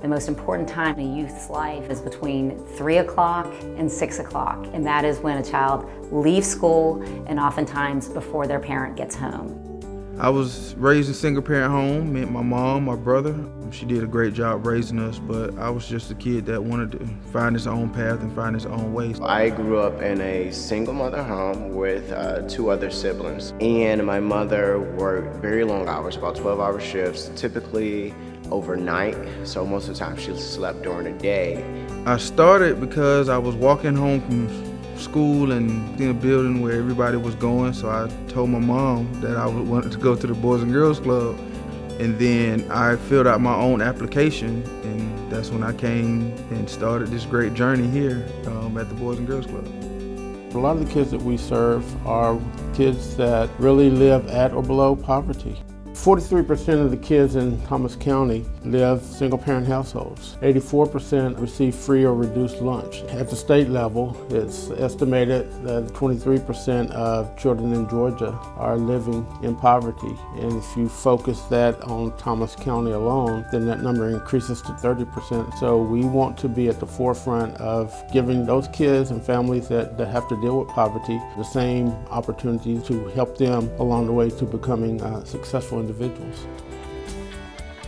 The most important time in a youth's life is between 3 o'clock and 6 o'clock, and that is when a child leaves school and oftentimes before their parent gets home. I was raised in a single-parent home, me and my mom, my brother. She did a great job raising us, but I was just a kid that wanted to find his own path and find his own way. I grew up in a single mother home with 2 other siblings, and my mother worked very long hours, about 12-hour shifts, typically overnight, so most of the time she slept during the day. I started because I was walking home from school and in a building where everybody was going, so I told my mom that I wanted to go to the Boys and Girls Club, and then I filled out my own application, and that's when I came and started this great journey here at the Boys and Girls Club. A lot of the kids that we serve are kids that really live at or below poverty. 43% of the kids in Thomas County live single-parent households. 84% receive free or reduced lunch. At the state level, it's estimated that 23% of children in Georgia are living in poverty. And if you focus that on Thomas County alone, then that number increases to 30%. So we want to be at the forefront of giving those kids and families that have to deal with poverty the same opportunities to help them along the way to becoming successful individuals.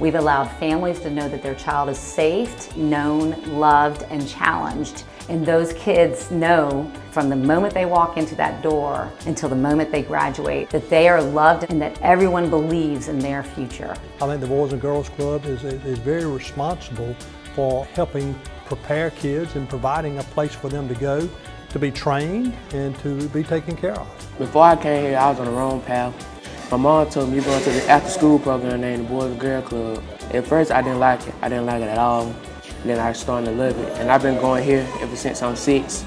We've allowed families to know that their child is safe, known, loved, and challenged. And those kids know from the moment they walk into that door until the moment they graduate that they are loved and that everyone believes in their future. I think the Boys and Girls Club is very responsible for helping prepare kids and providing a place for them to go, to be trained and to be taken care of. Before I came here, I was on the wrong path. My mom told me you're going to the after-school program named the Boys and Girls Club. At first, I didn't like it. I didn't like it at all. And then I started to love it. And I've been going here ever since I'm 6.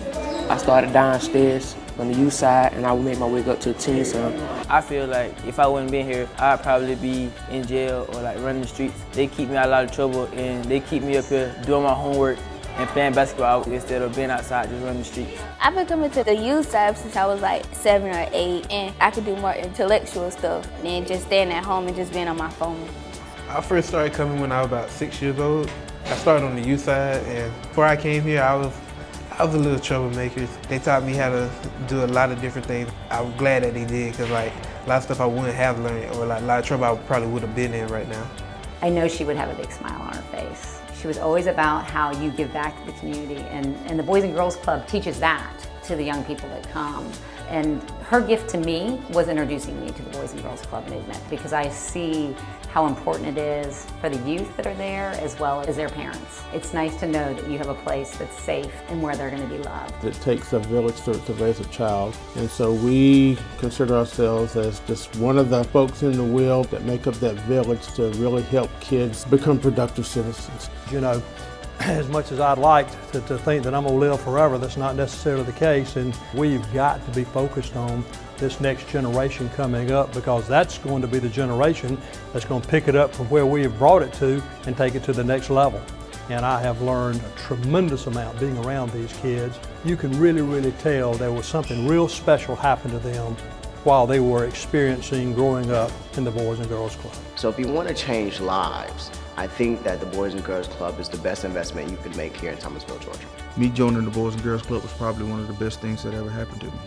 I started downstairs on the youth side, and I made my way up to the teen zone. I feel like if I wouldn't been here, I'd probably be in jail or like running the streets. They keep me out of a lot of trouble, and they keep me up here doing my homework and playing basketball instead of being outside just running the streets. I've been coming to the youth side since I was like 7 or 8, and I could do more intellectual stuff than just staying at home and just being on my phone. I first started coming when I was about 6 years old. I started on the youth side, and before I came here, I was a little troublemaker. They taught me how to do a lot of different things. I'm glad that they did, because like a lot of stuff I wouldn't have learned, or like a lot of trouble I probably would have been in right now. I know she would have a big smile on her face. She was always about how you give back to the community, and the Boys and Girls Club teaches that to the young people that come. And her gift to me was introducing me to the Boys and Girls Club movement, because I see how important it is for the youth that are there as well as their parents. It's nice to know that you have a place that's safe and where they're going to be loved. It takes a village to raise a child, and so we consider ourselves as just one of the folks in the wheel that make up that village to really help kids become productive citizens. You know, as much as I'd like to think that I'm going to live forever, that's not necessarily the case, and we've got to be focused on this next generation coming up, because that's going to be the generation that's going to pick it up from where we have brought it to and take it to the next level. And I have learned a tremendous amount being around these kids. You can really tell there was something real special happen to them while they were experiencing growing up in the Boys and Girls Club. So if you want to change lives, I think that the Boys and Girls Club is the best investment you can make here in Thomasville, Georgia. Me joining the Boys and Girls Club was probably one of the best things that ever happened to me.